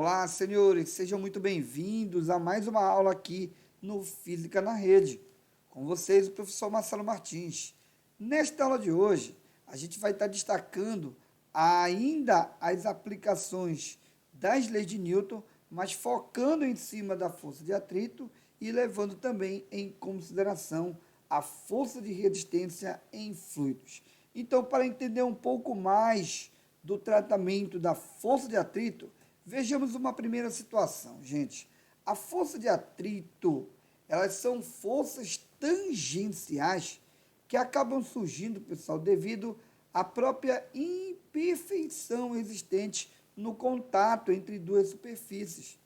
Olá, senhores, sejam muito bem-vindos a mais uma aula aqui no Física na Rede. Com vocês, o professor Marcelo Martins. Nesta aula de hoje, a gente vai estar destacando ainda as aplicações das leis de Newton, mas focando em cima da força de atrito e levando também em consideração a força de resistência em fluidos. Então, para entender um pouco mais do tratamento da força de atrito, vejamos uma primeira situação, gente. A força de atrito, elas são forças tangenciais que acabam surgindo, pessoal, devido à própria imperfeição existente no contato entre duas superfícies.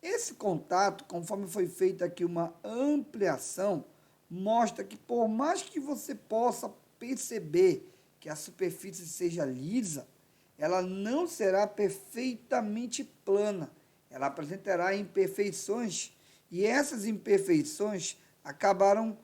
Esse contato, conforme foi feita aqui uma ampliação, mostra que por mais que você possa perceber que a superfície seja lisa, ela não será perfeitamente plana. Ela apresentará imperfeições e essas imperfeições acabarão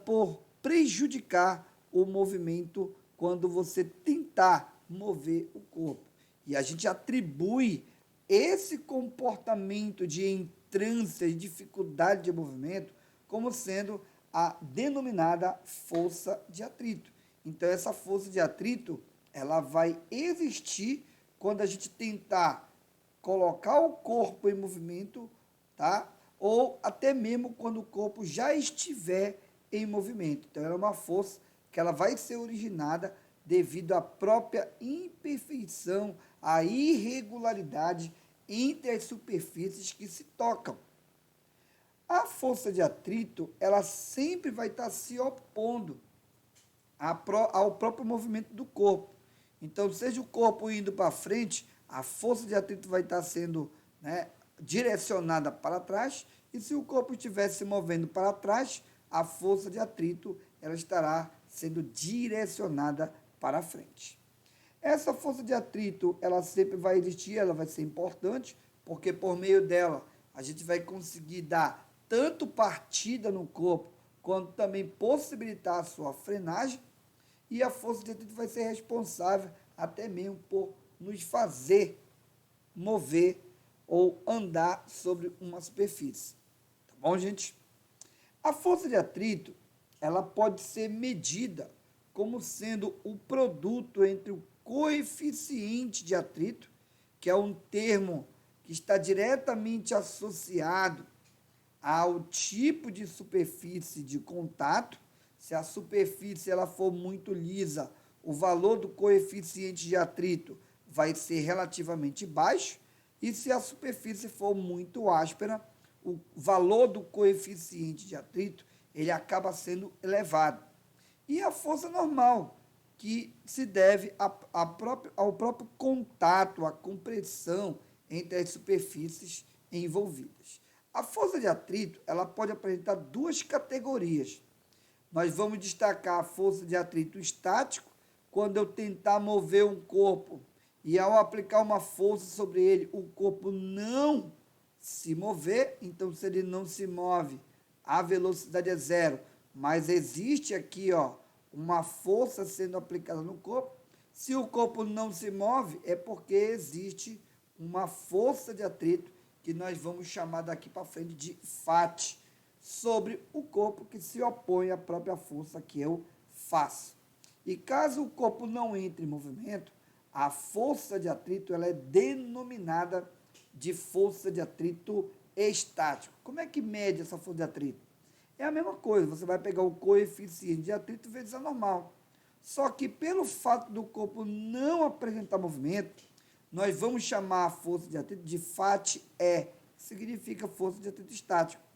por prejudicar o movimento quando você tentar mover o corpo. E a gente atribui esse comportamento de entrância e dificuldade de movimento como sendo a denominada força de atrito. Então, essa força de atrito, ela vai existir quando a gente tentar colocar o corpo em movimento, tá? Ou até mesmo quando o corpo já estiver em movimento. Então, ela é uma força que ela vai ser originada devido à própria imperfeição, à irregularidade entre as superfícies que se tocam. A força de atrito, ela sempre vai estar se opondo ao próprio movimento do corpo. Então, seja o corpo indo para frente, a força de atrito vai estar sendo, direcionada para trás, e se o corpo estiver se movendo para trás, a força de atrito ela estará sendo direcionada para frente. Essa força de atrito, ela sempre vai existir, ela vai ser importante, porque por meio dela a gente vai conseguir dar tanto partida no corpo, quanto também possibilitar a sua frenagem, e a força de atrito vai ser responsável até mesmo por nos fazer mover ou andar sobre uma superfície. Tá bom, gente? A força de atrito, ela pode ser medida como sendo o produto entre o coeficiente de atrito, que é um termo que está diretamente associado ao tipo de superfície de contato. Se a superfície ela for muito lisa, o valor do coeficiente de atrito vai ser relativamente baixo, e se a superfície for muito áspera, o valor do coeficiente de atrito ele acaba sendo elevado. E a força normal, que se deve ao próprio contato, à compressão entre as superfícies envolvidas. A força de atrito ela pode apresentar duas categorias. Nós vamos destacar a força de atrito estático, quando eu tentar mover um corpo e ao aplicar uma força sobre ele, o corpo não se mover. Então, se ele não se move, a velocidade é zero, mas existe aqui uma força sendo aplicada no corpo. Se o corpo não se move, é porque existe uma força de atrito, que nós vamos chamar daqui para frente de FAT, sobre o corpo que se opõe à própria força que eu faço. E caso o corpo não entre em movimento, a força de atrito ela é denominada de força de atrito estático. Como é que mede essa força de atrito? É a mesma coisa, você vai pegar o coeficiente de atrito vezes a normal. Só que pelo fato do corpo não apresentar movimento, nós vamos chamar a força de atrito de FAT-E, que significa força de atrito estático.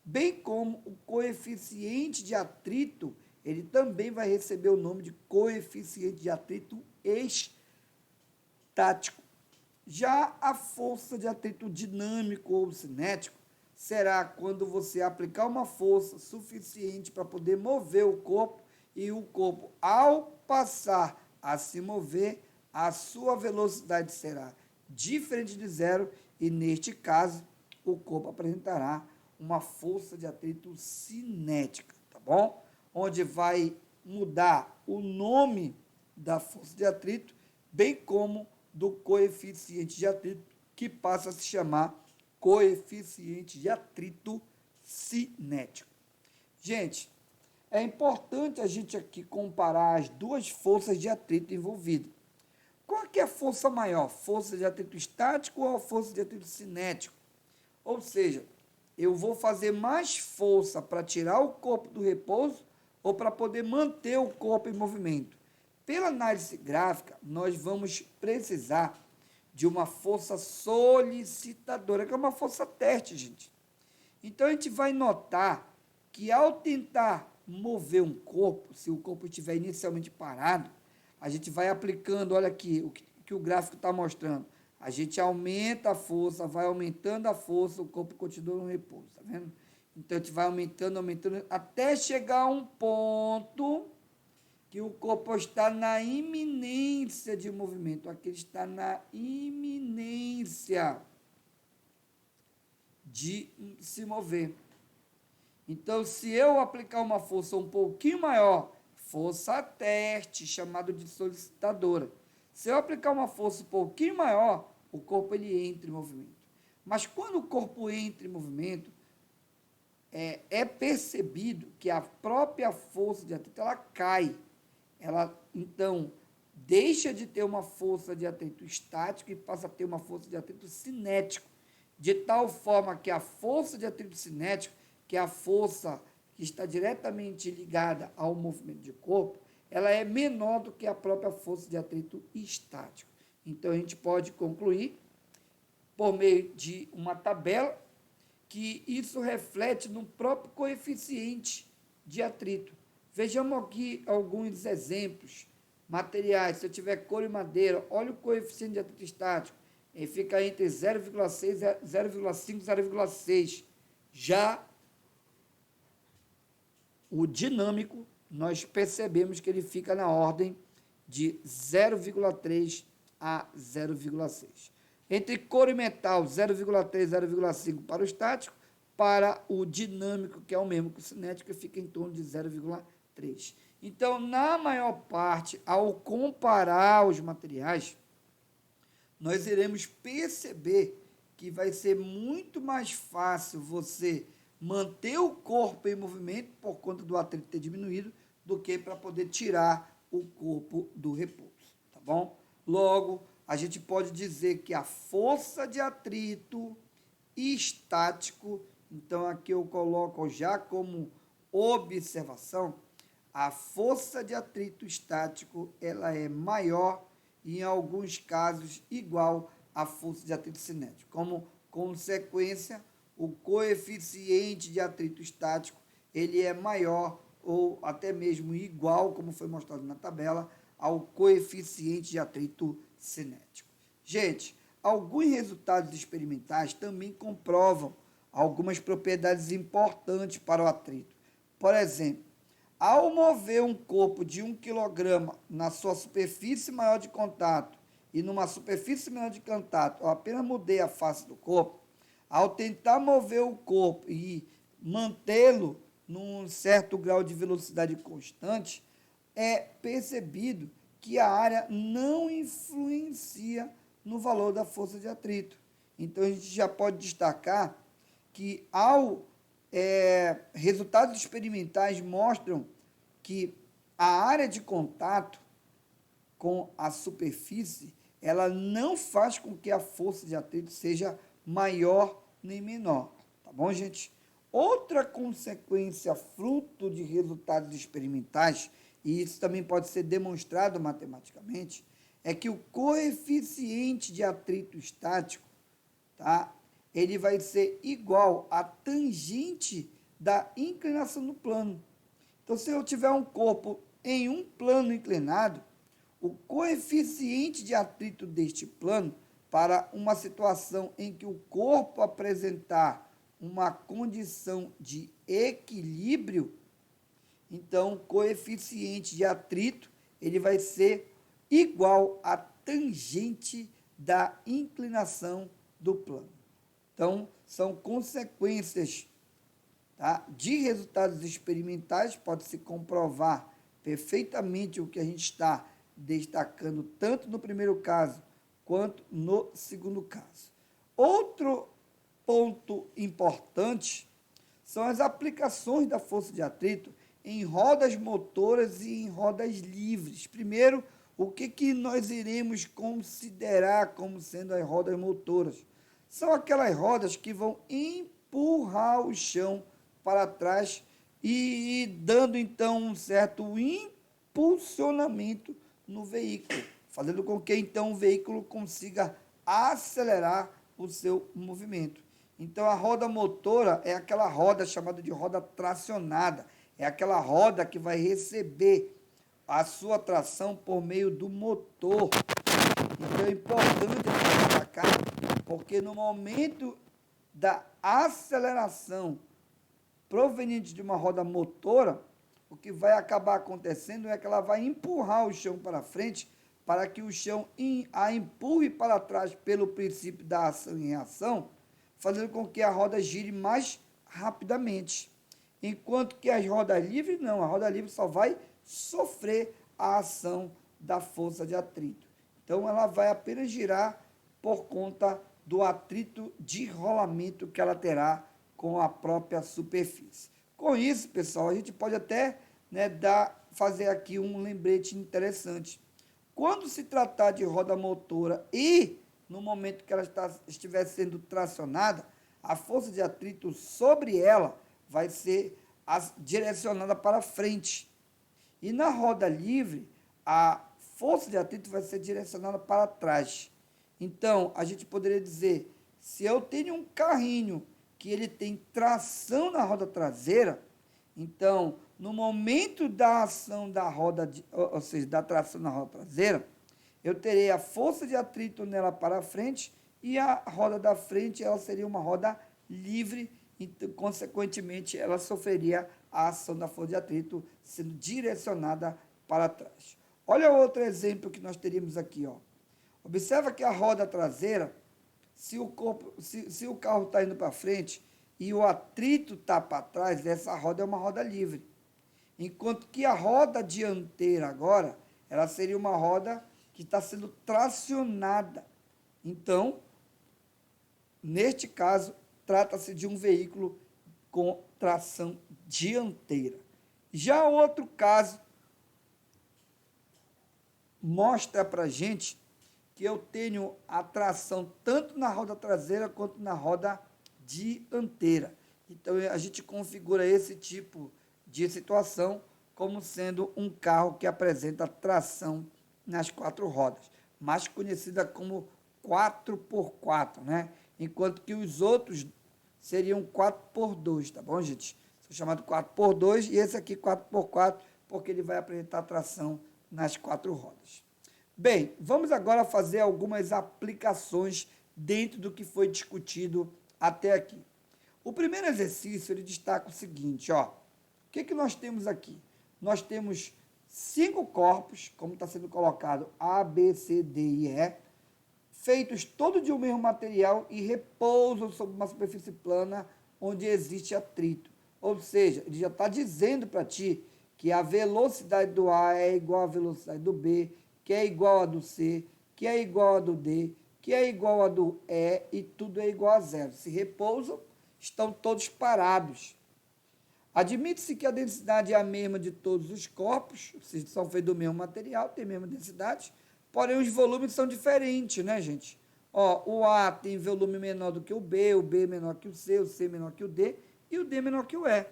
Bem como o coeficiente de atrito, ele também vai receber o nome de coeficiente de atrito estático. Já a força de atrito dinâmico ou cinético será quando você aplicar uma força suficiente para poder mover o corpo, e o corpo, ao passar a se mover, a sua velocidade será diferente de zero, e neste caso o corpo apresentará uma força de atrito cinética, tá bom? Onde vai mudar o nome da força de atrito, bem como do coeficiente de atrito, que passa a se chamar coeficiente de atrito cinético. Gente, é importante a gente aqui comparar as duas forças de atrito envolvidas. Qual que é a força maior? Força de atrito estático ou a força de atrito cinético? Ou seja, eu vou fazer mais força para tirar o corpo do repouso ou para poder manter o corpo em movimento? Pela análise gráfica, nós vamos precisar de uma força solicitadora, que é uma força teste, gente. Então, a gente vai notar que ao tentar mover um corpo, se o corpo estiver inicialmente parado, a gente vai aplicando, olha aqui, o que o gráfico está mostrando. A gente aumenta a força, vai aumentando a força, o corpo continua no repouso, tá vendo? Então, a gente vai aumentando, até chegar a um ponto que o corpo está na iminência de movimento. Aqui ele está na iminência de se mover. Então, se eu aplicar uma força um pouquinho maior, força teste, chamado de solicitadora. Se eu aplicar uma força um pouquinho maior, o corpo ele entra em movimento. Mas quando o corpo entra em movimento, é percebido que a própria força de atrito ela cai. Ela, então, deixa de ter uma força de atrito estático e passa a ter uma força de atrito cinético, de tal forma que a força de atrito cinético, que é a força que está diretamente ligada ao movimento de corpo, ela é menor do que a própria força de atrito estático. Então, a gente pode concluir, por meio de uma tabela, que isso reflete no próprio coeficiente de atrito. Vejamos aqui alguns exemplos materiais. Se eu tiver couro e madeira, olha o coeficiente de atrito estático. Ele fica entre 0,6, 0,5 e 0,6. Já o dinâmico, nós percebemos que ele fica na ordem de 0,3 a 0,6. Entre couro e metal, 0,3 a 0,5 para o estático, para o dinâmico, que é o mesmo que o cinético, fica em torno de 0,3. Então, na maior parte, ao comparar os materiais, nós iremos perceber que vai ser muito mais fácil você manter o corpo em movimento por conta do atrito ter diminuído do que para poder tirar o corpo do repouso, tá bom? Logo, a gente pode dizer que a força de atrito estático, então aqui eu coloco já como observação, a força de atrito estático ela é maior e em alguns casos igual à força de atrito cinético. Como consequência, o coeficiente de atrito estático ele é maior ou até mesmo igual, como foi mostrado na tabela, ao coeficiente de atrito cinético. Gente, alguns resultados experimentais também comprovam algumas propriedades importantes para o atrito. Por exemplo, ao mover um corpo de 1 kg na sua superfície maior de contato e numa superfície menor de contato, eu apenas mudei a face do corpo, ao tentar mover o corpo e mantê-lo num certo grau de velocidade constante, é percebido que a área não influencia no valor da força de atrito. Então, a gente já pode destacar que, resultados experimentais mostram que a área de contato com a superfície, ela não faz com que a força de atrito seja maior nem menor. Tá bom, gente? Outra consequência fruto de resultados experimentais, e isso também pode ser demonstrado matematicamente, é que o coeficiente de atrito estático, tá? Ele vai ser igual à tangente da inclinação do plano. Então, se eu tiver um corpo em um plano inclinado, o coeficiente de atrito deste plano, para uma situação em que o corpo apresentar uma condição de equilíbrio, então o coeficiente de atrito ele vai ser igual à tangente da inclinação do plano. Então, são consequências, tá, de resultados experimentais, pode-se comprovar perfeitamente o que a gente está destacando, tanto no primeiro caso, quanto no segundo caso. Outro ponto importante são as aplicações da força de atrito em rodas motoras e em rodas livres. Primeiro, o que nós iremos considerar como sendo as rodas motoras? São aquelas rodas que vão empurrar o chão para trás e dando então um certo impulsionamento no veículo, fazendo com que então o veículo consiga acelerar o seu movimento. Então a roda motora é aquela roda chamada de roda tracionada, é aquela roda que vai receber a sua tração por meio do motor. Então é importante destacar, porque no momento da aceleração proveniente de uma roda motora, o que vai acabar acontecendo é que ela vai empurrar o chão para frente, para que o chão a empurre para trás pelo princípio da ação e reação, fazendo com que a roda gire mais rapidamente. Enquanto que as rodas livres, não, a roda livre só vai sofrer a ação da força de atrito. Então, ela vai apenas girar por conta do atrito de rolamento que ela terá com a própria superfície. Com isso, pessoal, a gente pode até fazer aqui um lembrete interessante. Quando se tratar de roda motora e no momento que ela estiver sendo tracionada, a força de atrito sobre ela vai ser direcionada para frente. E na roda livre, a força de atrito vai ser direcionada para trás. Então, a gente poderia dizer, se eu tenho um carrinho que ele tem tração na roda traseira, então, no momento da ação da roda, ou seja, da tração na roda traseira, eu terei a força de atrito nela para frente e a roda da frente ela seria uma roda livre, então, consequentemente, ela sofreria a ação da força de atrito sendo direcionada para trás. Olha outro exemplo que nós teríamos aqui. Ó. Observa que a roda traseira, se o carro está indo para frente e o atrito está para trás, essa roda é uma roda livre. Enquanto que a roda dianteira agora, ela seria uma roda que está sendo tracionada. Então, neste caso, trata-se de um veículo com tração dianteira. Já outro caso mostra para a gente que eu tenho a tração tanto na roda traseira quanto na roda dianteira. Então, a gente configura esse tipo de situação como sendo um carro que apresenta tração nas 4 rodas, mais conhecida como 4x4, né? Enquanto que os outros seriam 4x2, tá bom, gente? São chamados 4x2 e esse aqui 4x4, porque ele vai apresentar tração nas 4 rodas. Bem, vamos agora fazer algumas aplicações dentro do que foi discutido até aqui. O primeiro exercício, ele destaca o seguinte, ó. O que nós temos aqui? Nós temos 5 corpos, como está sendo colocado, A, B, C, D e E, feitos todos de um mesmo material e repousam sobre uma superfície plana onde existe atrito. Ou seja, ele já está dizendo para ti que a velocidade do A é igual à velocidade do B, que é igual a do C, que é igual a do D, que é igual a do E e tudo é igual a zero. Se repousam, estão todos parados. Admite-se que a densidade é a mesma de todos os corpos, se são feitos do mesmo material, tem a mesma densidade, porém os volumes são diferentes, né, gente? Ó, o A tem volume menor do que o B menor que o C menor que o D e o D menor que o E.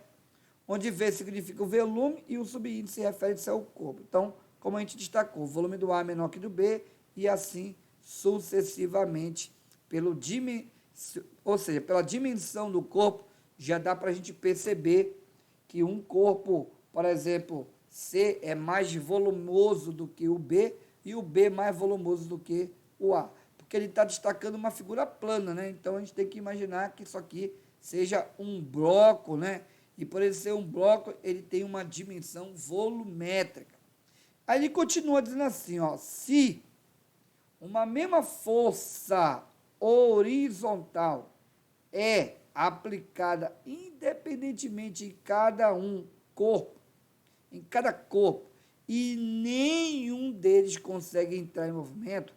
Onde V significa o volume e o subíndice refere-se ao corpo. Então, como a gente destacou, o volume do A é menor que do B e assim sucessivamente, ou seja, pela dimensão do corpo, já dá para a gente perceber que um corpo, por exemplo, C é mais volumoso do que o B e o B mais volumoso do que o A, porque ele está destacando uma figura plana, né? Então a gente tem que imaginar que isso aqui seja um bloco, né? E por ele ser um bloco, ele tem uma dimensão volumétrica. Aí ele continua dizendo assim, ó, se uma mesma força horizontal é aplicada independentemente em cada corpo, e nenhum deles consegue entrar em movimento,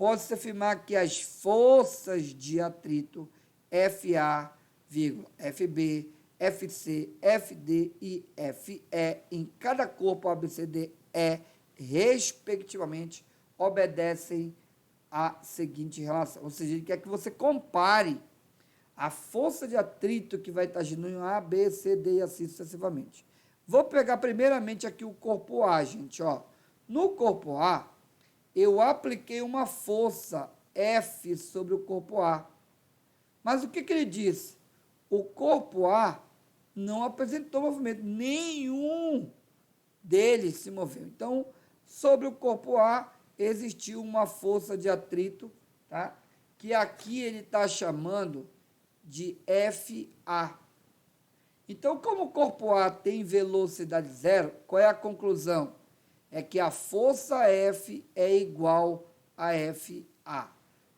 pode-se afirmar que as forças de atrito FA, FB, FC, FD e FE em cada corpo ABCDE, respectivamente, obedecem à seguinte relação. Ou seja, ele quer que você compare a força de atrito que vai estar agindo em A, B, C, D e assim sucessivamente. Vou pegar primeiramente aqui o corpo A, gente. Ó. No corpo A, eu apliquei uma força F sobre o corpo A. Mas o que ele disse? O corpo A não apresentou movimento, nenhum deles se moveu. Então, sobre o corpo A, existiu uma força de atrito, tá? Que aqui ele está chamando de FA. Então, como o corpo A tem velocidade zero, qual é a conclusão? É que a força F é igual a FA.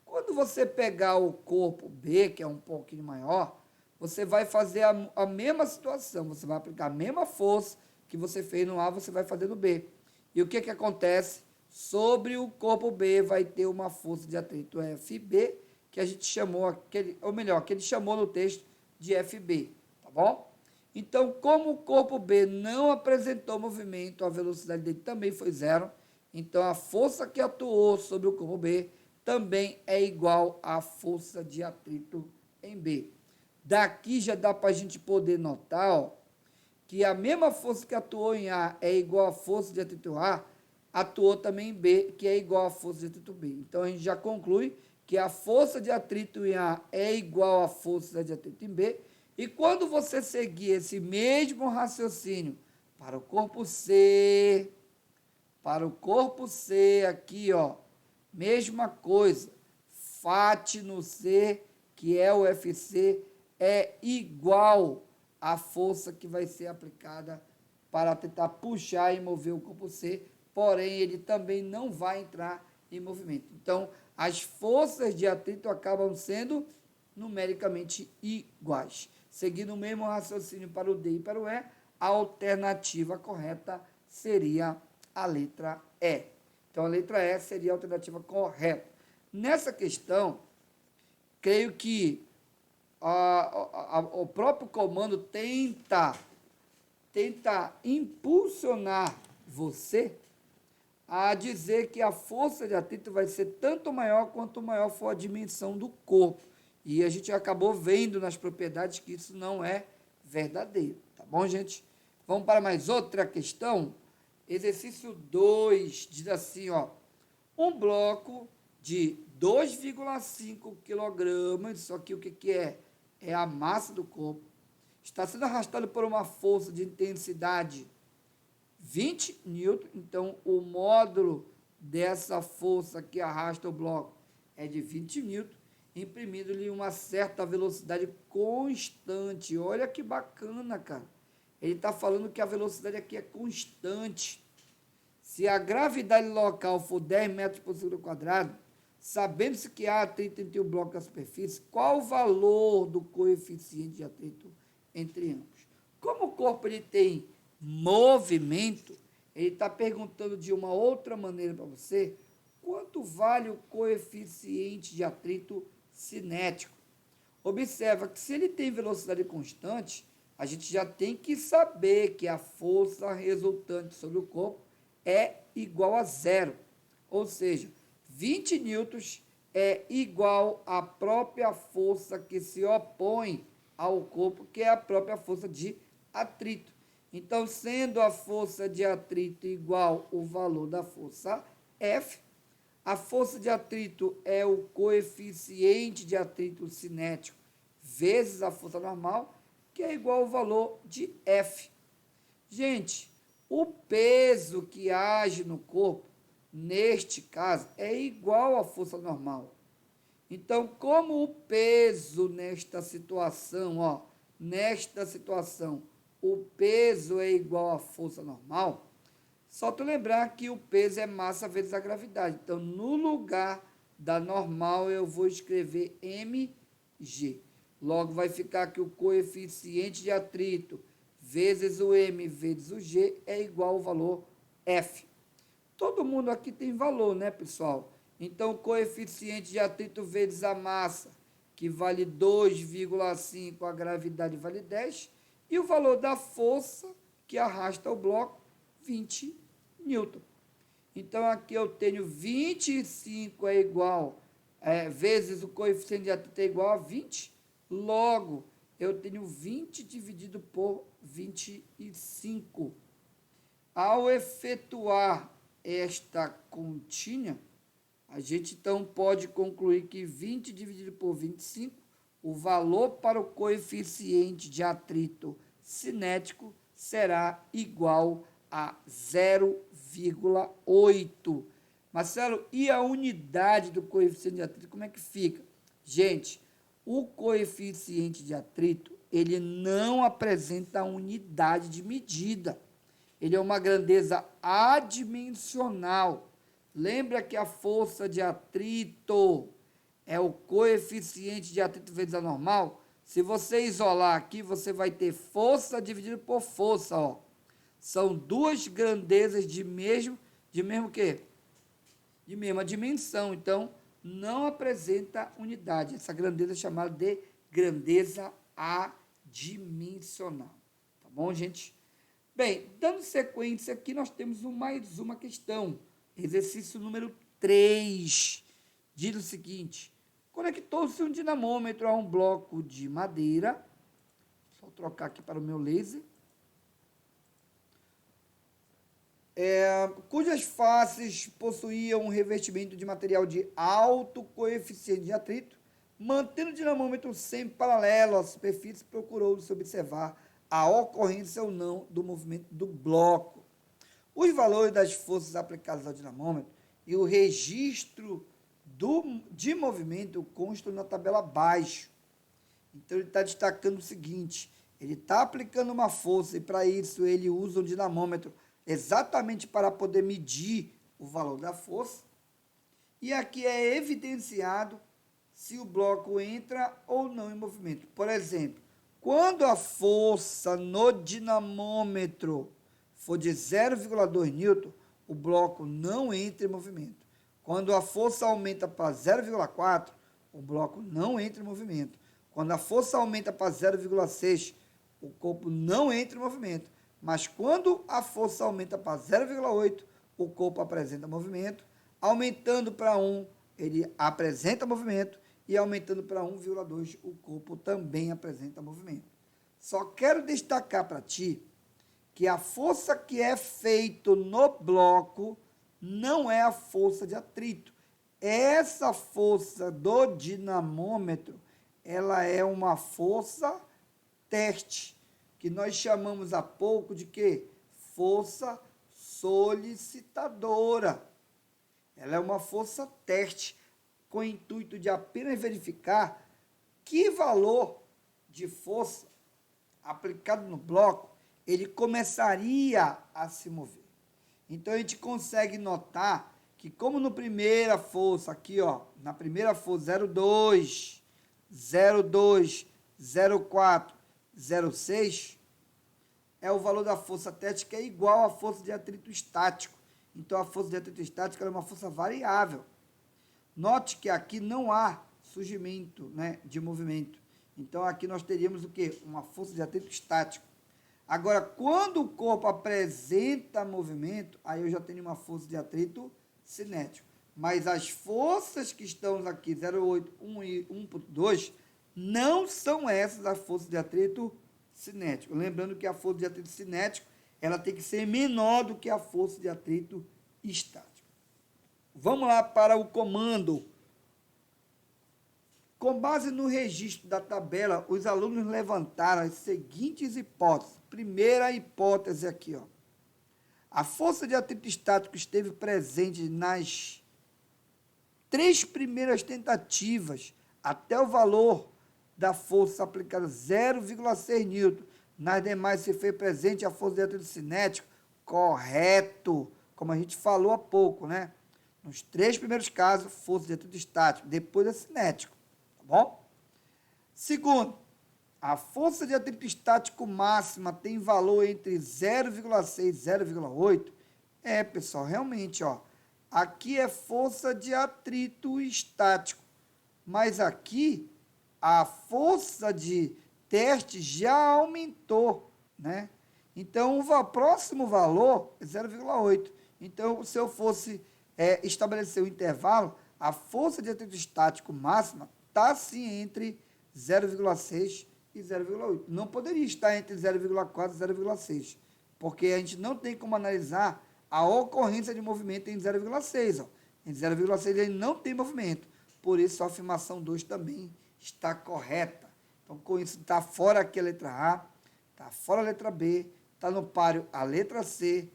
Quando você pegar o corpo B, que é um pouquinho maior, você vai fazer a mesma situação, você vai aplicar a mesma força que você fez no A, você vai fazer no B. E o que acontece? Sobre o corpo B vai ter uma força de atrito FB, que a gente chamou, ou melhor, que ele chamou no texto de FB, tá bom? Então, como o corpo B não apresentou movimento, a velocidade dele também foi zero, então a força que atuou sobre o corpo B também é igual à força de atrito em B. Daqui já dá para a gente poder notar, ó, que a mesma força que atuou em A é igual à força de atrito A, atuou também em B, que é igual à força de atrito B. Então, a gente já conclui que a força de atrito em A é igual à força de atrito em B, e quando você seguir esse mesmo raciocínio para o corpo C, aqui, ó, mesma coisa, FAT no C, que é o FC, é igual à força que vai ser aplicada para tentar puxar e mover o corpo C, porém ele também não vai entrar em movimento. Então, as forças de atrito acabam sendo numericamente iguais. Seguindo o mesmo raciocínio para o D e para o E, a alternativa correta seria a letra E. Então, a letra E seria a alternativa correta. Nessa questão, creio que o próprio comando tenta impulsionar você a dizer que a força de atrito vai ser tanto maior quanto maior for a dimensão do corpo. E a gente acabou vendo nas propriedades que isso não é verdadeiro. Tá bom, gente? Vamos para mais outra questão. Exercício 2 diz assim, ó. Um bloco de 2,5 kg, isso aqui o que é? É a massa do corpo. Está sendo arrastado por uma força de intensidade 20 newton, então o módulo dessa força que arrasta o bloco é de 20 newton, imprimindo-lhe uma certa velocidade constante. Olha que bacana, cara. Ele está falando que a velocidade aqui é constante. Se a gravidade local for 10 metros por segundo quadrado, sabendo-se que há atrito entre o bloco e a superfície, qual o valor do coeficiente de atrito entre ambos? Como o corpo ele tem movimento, ele está perguntando de uma outra maneira para você, quanto vale o coeficiente de atrito cinético? Observa que se ele tem velocidade constante, a gente já tem que saber que a força resultante sobre o corpo é igual a zero. Ou seja, 20 newtons é igual à própria força que se opõe ao corpo, que é a própria força de atrito. Então, sendo a força de atrito igual ao valor da força F, a força de atrito é o coeficiente de atrito cinético vezes a força normal, que é igual ao valor de F. Gente, o peso que age no corpo, neste caso, é igual à força normal. Então, como o peso nesta situação, o peso é igual à força normal, só tu lembrar que o peso é massa vezes a gravidade. Então, no lugar da normal, eu vou escrever mg. Logo, vai ficar que o coeficiente de atrito vezes o m vezes o g é igual ao valor F. Todo mundo aqui tem valor, né, pessoal? Então, o coeficiente de atrito vezes a massa, que vale 2,5, a gravidade vale 10, e o valor da força que arrasta o bloco, 20 newton. Então, aqui eu tenho 25 é igual, vezes o coeficiente de atrito é igual a 20, logo, eu tenho 20 dividido por 25. Ao efetuar esta continha, a gente então pode concluir que 20 dividido por 25, o valor para o coeficiente de atrito cinético será igual a 0,8. Marcelo, e a unidade do coeficiente de atrito, como é que fica? Gente, o coeficiente de atrito, ele não apresenta unidade de medida. Ele é uma grandeza adimensional. Lembra que a força de atrito é o coeficiente de atrito vezes a normal? Se você isolar aqui, você vai ter força dividido por força, ó. São duas grandezas de mesma quê? De mesma dimensão. Então, não apresenta unidade. Essa grandeza é chamada de grandeza adimensional. Tá bom, gente? Bem, dando sequência aqui, nós temos mais uma questão. Exercício número 3. Diz o seguinte: conectou-se um dinamômetro a um bloco de madeira. Só trocar aqui para o meu laser. Cujas faces possuíam um revestimento de material de alto coeficiente de atrito. Mantendo o dinamômetro sempre paralelo à superfície, procurou-se observar a ocorrência ou não do movimento do bloco. Os valores das forças aplicadas ao dinamômetro e o registro de movimento constam na tabela abaixo. Então, ele está destacando o seguinte: ele está aplicando uma força e, para isso, ele usa o dinamômetro exatamente para poder medir o valor da força. E aqui é evidenciado se o bloco entra ou não em movimento. Por exemplo, quando a força no dinamômetro for de 0,2 newton, o bloco não entra em movimento. Quando a força aumenta para 0,4, o bloco não entra em movimento. Quando a força aumenta para 0,6, o corpo não entra em movimento. Mas quando a força aumenta para 0,8, o corpo apresenta movimento. Aumentando para 1, ele apresenta movimento. E aumentando para 1,2, o corpo também apresenta movimento. Só quero destacar para ti que a força que é feita no bloco não é a força de atrito. Essa força do dinamômetro, ela é uma força teste, que nós chamamos há pouco de quê? Força solicitadora. Ela é uma força teste, com o intuito de apenas verificar que valor de força aplicado no bloco ele começaria a se mover. Então, a gente consegue notar que, como no primeira força, aqui, ó, na primeira força, 0,2, 0,2, 0,4, 0,6, é o valor da força teste que é igual à força de atrito estático. Então, a força de atrito estático é uma força variável. Note que aqui não há surgimento, né, de movimento. Então, aqui nós teríamos o quê? Uma força de atrito estático. Agora, quando o corpo apresenta movimento, aí eu já tenho uma força de atrito cinético. Mas as forças que estão aqui, 0,8, 1 e 1,2, não são essas as forças de atrito cinético. Lembrando que a força de atrito cinético, ela tem que ser menor do que a força de atrito estático. Vamos lá para o comando. Com base no registro da tabela, os alunos levantaram as seguintes hipóteses. Primeira hipótese aqui, ó. A força de atrito estático esteve presente nas 3 primeiras tentativas, até o valor da força aplicada 0,6 newton. Nas demais se fez presente a força de atrito cinético. Correto, como a gente falou há pouco, né? Nos 3 primeiros casos, força de atrito estático, depois é cinético, tá bom? Segundo, a força de atrito estático máxima tem valor entre 0,6 e 0,8. Pessoal, realmente, ó, aqui é força de atrito estático, mas aqui a força de teste já aumentou, né? Então, o próximo valor é 0,8. Então, se eu fosse estabelecer o intervalo, a força de atrito estático máxima está, sim, entre 0,6 e 0,8. Não poderia estar entre 0,4 e 0,6, porque a gente não tem como analisar a ocorrência de movimento em 0,6. Em 0,6 ele não tem movimento. Por isso, a afirmação 2 também está correta. Então, com isso, está fora aqui a letra A, está fora a letra B, está no páreo a letra C,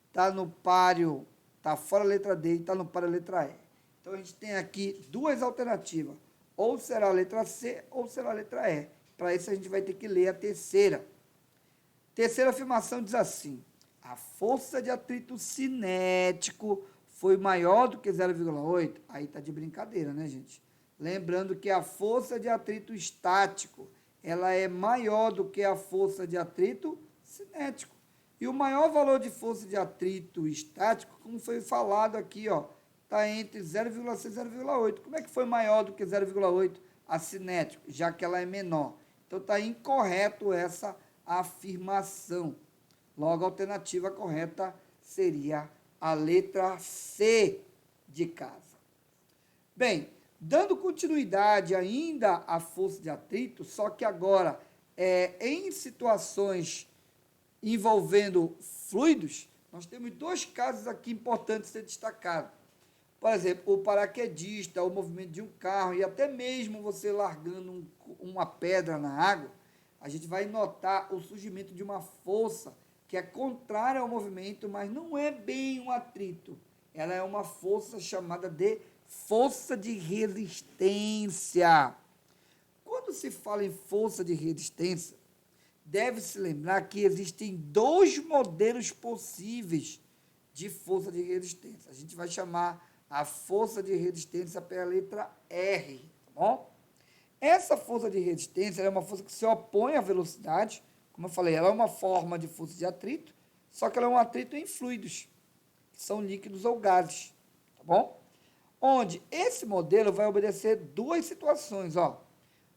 está no páreo, está fora a letra D e está no páreo a letra E. Então, a gente tem aqui duas alternativas. Ou será a letra C ou será a letra E. Para isso, a gente vai ter que ler a terceira. Terceira afirmação diz assim: a força de atrito cinético foi maior do que 0,8. Aí está de brincadeira, né, gente? Lembrando que a força de atrito estático, ela é maior do que a força de atrito cinético. E o maior valor de força de atrito estático, como foi falado aqui, ó, está entre 0,6 e 0,8. Como é que foi maior do que 0,8 a cinético, já que ela é menor? Então, está incorreto essa afirmação. Logo, a alternativa correta seria a letra C de casa. Bem, dando continuidade ainda à força de atrito, só que agora em situações envolvendo fluidos, nós temos dois casos aqui importantes a ser destacados. Por exemplo, o paraquedista, o movimento de um carro e até mesmo você largando uma pedra na água, a gente vai notar o surgimento de uma força que é contrária ao movimento, mas não é bem um atrito. Ela é uma força chamada de força de resistência. Quando se fala em força de resistência, deve-se lembrar que existem dois modelos possíveis de força de resistência. A gente vai chamar a força de resistência pela letra R, tá bom? Essa força de resistência é uma força que se opõe à velocidade. Como eu falei, ela é uma forma de força de atrito, só que ela é um atrito em fluidos, que são líquidos ou gases, tá bom? Onde esse modelo vai obedecer duas situações, ó.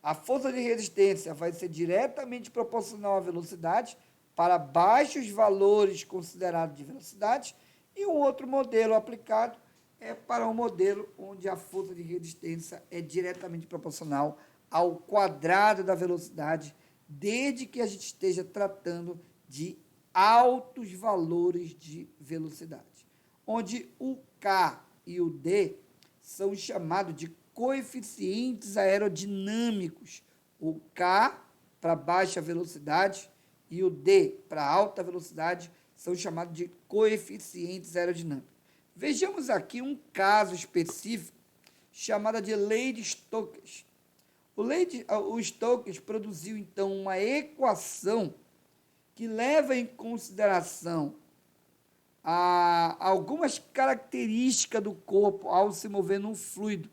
A força de resistência vai ser diretamente proporcional à velocidade para baixos valores considerados de velocidade, e um outro modelo aplicado é para um modelo onde a força de resistência é diretamente proporcional ao quadrado da velocidade, desde que a gente esteja tratando de altos valores de velocidade, onde o K e o D são chamados de coeficientes aerodinâmicos. O K para baixa velocidade e o D para alta velocidade são chamados de coeficientes aerodinâmicos. Vejamos aqui um caso específico chamado de lei de Stokes. O Stokes produziu, então, uma equação que leva em consideração algumas características do corpo ao se mover num fluido,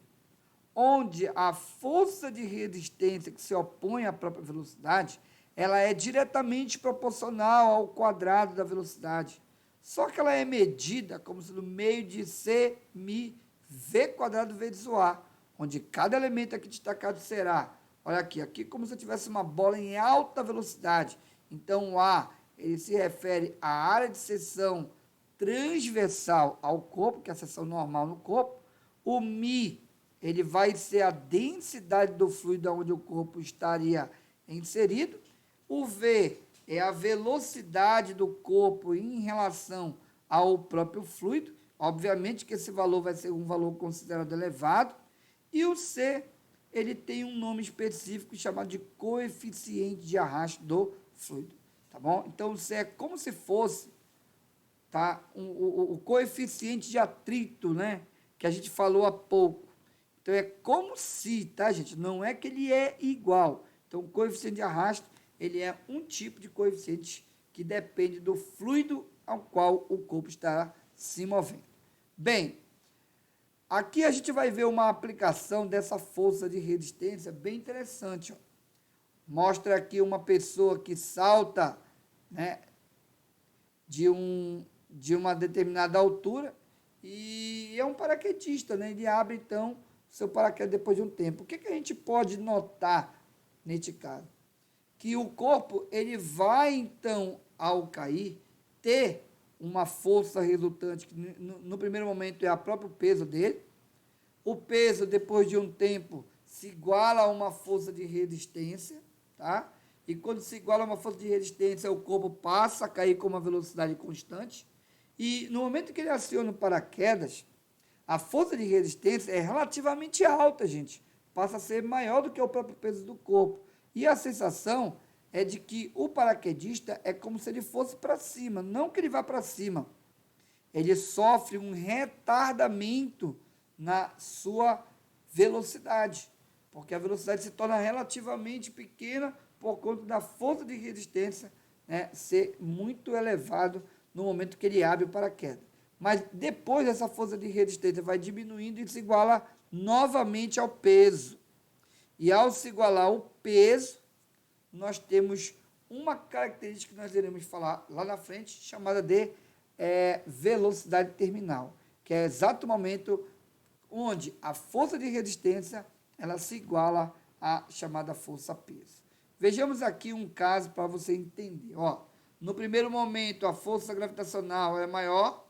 onde a força de resistência que se opõe à própria velocidade, ela é diretamente proporcional ao quadrado da velocidade. Só que ela é medida como se no meio de C, Mi, V quadrado vezes o A, onde cada elemento aqui destacado será, olha aqui como se eu tivesse uma bola em alta velocidade. Então, o A, ele se refere à área de seção transversal ao corpo, que é a seção normal no corpo. O Mi, ele vai ser a densidade do fluido onde o corpo estaria inserido. O V é a velocidade do corpo em relação ao próprio fluido. Obviamente que esse valor vai ser um valor considerado elevado. E o C, ele tem um nome específico chamado de coeficiente de arrasto do fluido. Tá bom? Então, o C é como se fosse, tá, o coeficiente de atrito, né, que a gente falou há pouco. Então, é como se, tá, gente? Não é que ele é igual. Então, o coeficiente de arrasto, ele é um tipo de coeficiente que depende do fluido ao qual o corpo está se movendo. Bem, aqui a gente vai ver uma aplicação dessa força de resistência bem interessante, ó. Mostra aqui uma pessoa que salta, né, de uma determinada altura e é um paraquedista, né? Ele abre, então, seu paraquedas depois de um tempo. O que a gente pode notar neste caso? Que o corpo, ele vai, então, ao cair, ter uma força resultante, que no primeiro momento é o próprio peso dele. O peso, depois de um tempo, se iguala a uma força de resistência, tá? E quando se iguala a uma força de resistência, o corpo passa a cair com uma velocidade constante. E no momento que ele aciona o paraquedas, a força de resistência é relativamente alta, gente. Passa a ser maior do que o próprio peso do corpo. E a sensação é de que o paraquedista é como se ele fosse para cima, não que ele vá para cima. Ele sofre um retardamento na sua velocidade, porque a velocidade se torna relativamente pequena por conta da força de resistência, né, ser muito elevado no momento que ele abre o paraquedas. Mas depois essa força de resistência vai diminuindo e se iguala novamente ao peso. E ao se igualar ao peso, nós temos uma característica que nós iremos falar lá na frente, chamada de velocidade terminal, que é exato o momento onde a força de resistência ela se iguala à chamada força-peso. Vejamos aqui um caso para você entender. Ó, no primeiro momento, a força gravitacional é maior,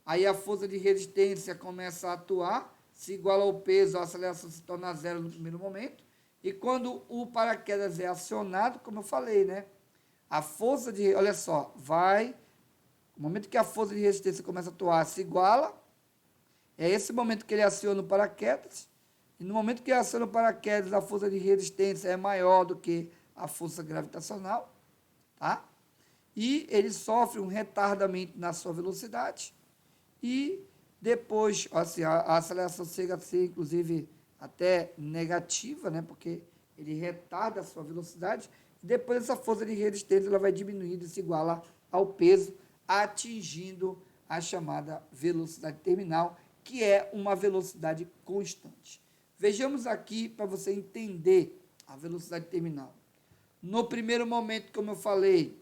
aí a força de resistência começa a atuar, se iguala ao peso, a aceleração se torna zero no primeiro momento, e quando o paraquedas é acionado, como eu falei, né? A força de, olha só, no momento que a força de resistência começa a atuar, se iguala, é esse momento que ele aciona o paraquedas, e no momento que ele aciona o paraquedas, a força de resistência é maior do que a força gravitacional, tá? E ele sofre um retardamento na sua velocidade, e depois, assim, a aceleração chega a ser, inclusive, até negativa, né? Porque ele retarda a sua velocidade, e depois essa força de resistência ela vai diminuindo e se iguala ao peso, atingindo a chamada velocidade terminal, que é uma velocidade constante. Vejamos aqui para você entender a velocidade terminal. No primeiro momento, como eu falei,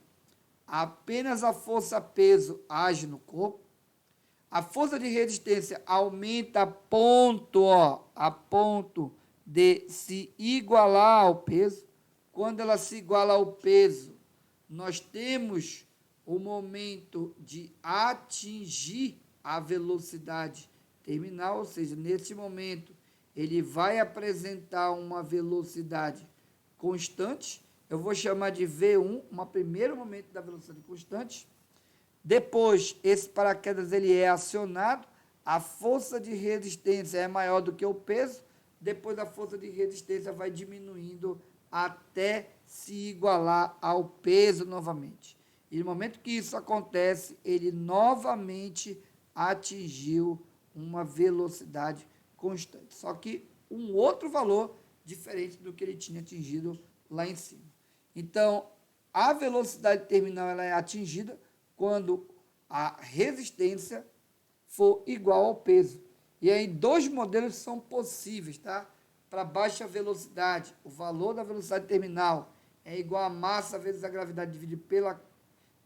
apenas a força-peso age no corpo. A força de resistência aumenta a ponto de se igualar ao peso. Quando ela se iguala ao peso, nós temos o momento de atingir a velocidade terminal, ou seja, nesse momento ele vai apresentar uma velocidade constante. Eu vou chamar de V1, um primeiro momento da velocidade constante. Depois, esse paraquedas ele é acionado, a força de resistência é maior do que o peso, depois a força de resistência vai diminuindo até se igualar ao peso novamente. E no momento que isso acontece, ele novamente atingiu uma velocidade constante, só que um outro valor diferente do que ele tinha atingido lá em cima. Então, a velocidade terminal ela é atingida quando a resistência for igual ao peso. E aí, dois modelos são possíveis, tá? Para baixa velocidade, o valor da velocidade terminal é igual a massa vezes a gravidade dividido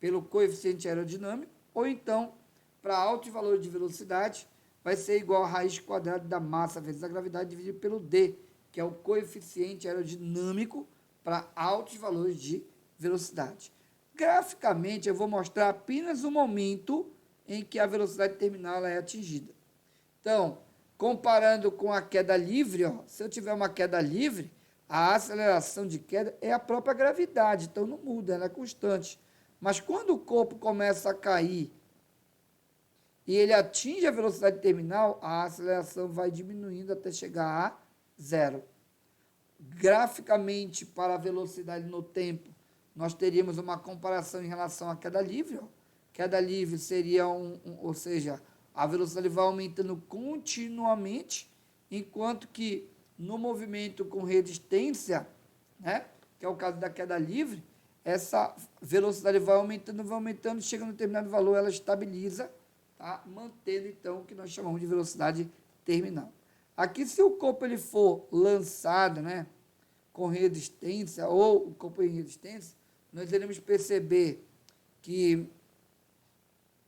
pelo coeficiente aerodinâmico, ou então, para altos valores de velocidade, vai ser igual a raiz quadrada da massa vezes a gravidade dividido pelo d, que é o coeficiente aerodinâmico para altos valores de velocidade. Graficamente, eu vou mostrar apenas o momento em que a velocidade terminal é atingida. Então, comparando com a queda livre, ó, se eu tiver uma queda livre, a aceleração de queda é a própria gravidade, então não muda, ela é constante. Mas quando o corpo começa a cair e ele atinge a velocidade terminal, a aceleração vai diminuindo até chegar a zero. Graficamente, para a velocidade no tempo, nós teríamos uma comparação em relação à queda livre. Ó. Queda livre seria ou seja, a velocidade vai aumentando continuamente, enquanto que no movimento com resistência, né, que é o caso da queda livre, essa velocidade vai aumentando, chega a um determinado valor, ela estabiliza, tá, mantendo então o que nós chamamos de velocidade terminal. Aqui, se o corpo ele for lançado, né, com resistência, ou o corpo em resistência, nós iremos perceber que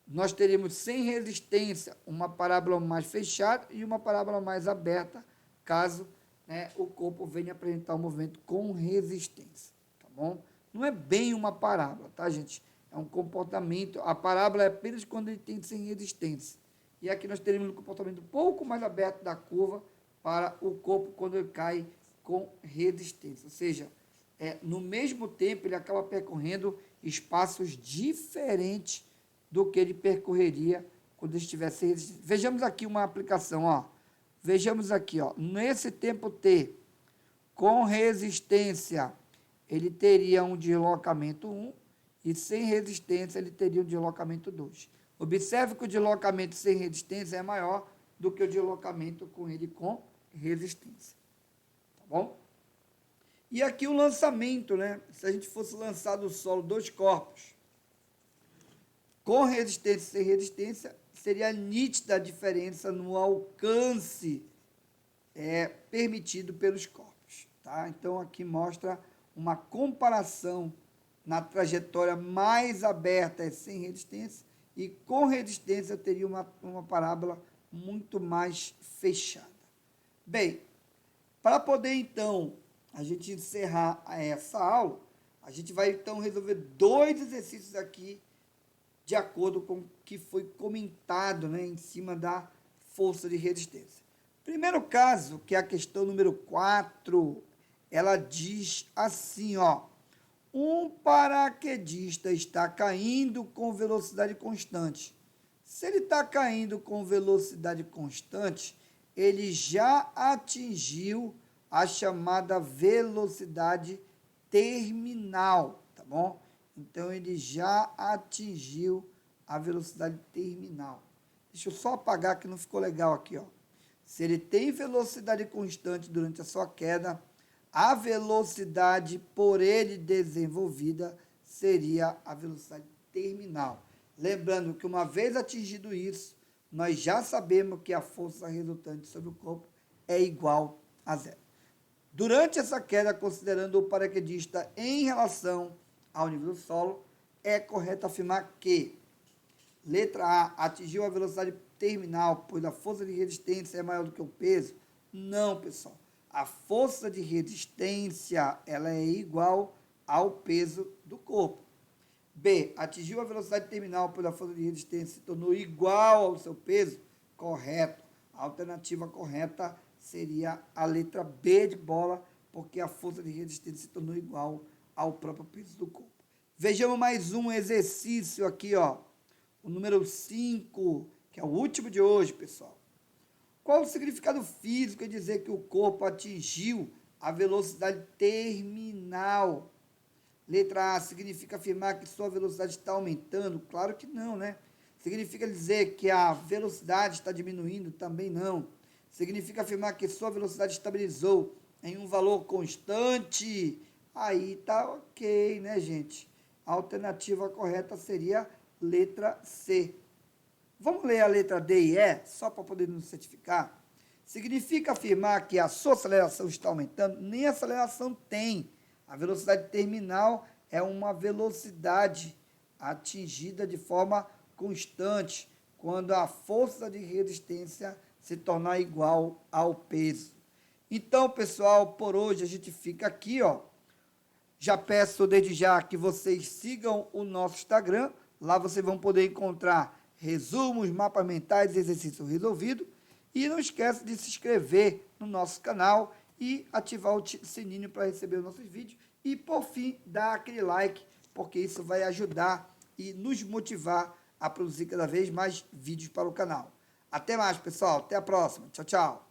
nós teríamos sem resistência uma parábola mais fechada e uma parábola mais aberta, caso, né, o corpo venha apresentar um movimento com resistência, tá bom? Não é bem uma parábola, tá, gente? É um comportamento, a parábola é apenas quando ele tem sem resistência. E aqui nós teremos um comportamento um pouco mais aberto da curva para o corpo quando ele cai com resistência. Ou seja, no mesmo tempo ele acaba percorrendo espaços diferentes do que ele percorreria quando ele estivesse sem resistência. Vejamos aqui uma aplicação, ó. Vejamos aqui, ó. Nesse tempo T, com resistência, ele teria um deslocamento 1 e sem resistência ele teria um deslocamento 2. Observe que o deslocamento sem resistência é maior do que o deslocamento com ele com resistência. Tá bom? E aqui o lançamento, né? Se a gente fosse lançar do solo dois corpos, com resistência e sem resistência, seria nítida a diferença no alcance permitido pelos corpos. Tá? Então, aqui mostra uma comparação na trajetória mais aberta e sem resistência, e com resistência eu teria uma parábola muito mais fechada. Bem, para poder, então, a gente encerrar essa aula, a gente vai, então, resolver dois exercícios aqui, de acordo com o que foi comentado, né, em cima da força de resistência. Primeiro caso, que é a questão número 4, ela diz assim, ó, um paraquedista está caindo com velocidade constante. Se ele está caindo com velocidade constante, ele já atingiu a chamada velocidade terminal, tá bom? Então, ele já atingiu a velocidade terminal. Deixa eu só apagar que não ficou legal aqui, ó. Se ele tem velocidade constante durante a sua queda, a velocidade por ele desenvolvida seria a velocidade terminal. Lembrando que uma vez atingido isso, nós já sabemos que a força resultante sobre o corpo é igual a zero. Durante essa queda, considerando o paraquedista em relação ao nível do solo, é correto afirmar que letra A, atingiu a velocidade terminal, pois a força de resistência é maior do que o peso? Não, pessoal. A força de resistência ela é igual ao peso do corpo. B, atingiu a velocidade terminal, pois a força de resistência se tornou igual ao seu peso? Correto. A alternativa correta seria a letra B de bola, porque a força de resistência se tornou igual ao próprio peso do corpo. Vejamos mais um exercício aqui, ó. O número 5, que é o último de hoje, pessoal. Qual o significado físico em dizer que o corpo atingiu a velocidade terminal? Letra A, significa afirmar que sua velocidade está aumentando? Claro que não, né? Significa dizer que a velocidade está diminuindo? Também não. Significa afirmar que sua velocidade estabilizou em um valor constante? Aí tá ok, né, gente? A alternativa correta seria letra C. Vamos ler a letra D e E, só para poder nos certificar? Significa afirmar que a sua aceleração está aumentando? Nem aceleração tem. A velocidade terminal é uma velocidade atingida de forma constante, quando a força de resistência se tornar igual ao peso. Então, pessoal, por hoje a gente fica aqui, ó. Já peço desde já que vocês sigam o nosso Instagram. Lá vocês vão poder encontrar resumos, mapas mentais e exercícios resolvidos. E não esqueça de se inscrever no nosso canal e ativar o sininho para receber os nossos vídeos. E, por fim, dar aquele like, porque isso vai ajudar e nos motivar a produzir cada vez mais vídeos para o canal. Até mais, pessoal. Até a próxima. Tchau, tchau.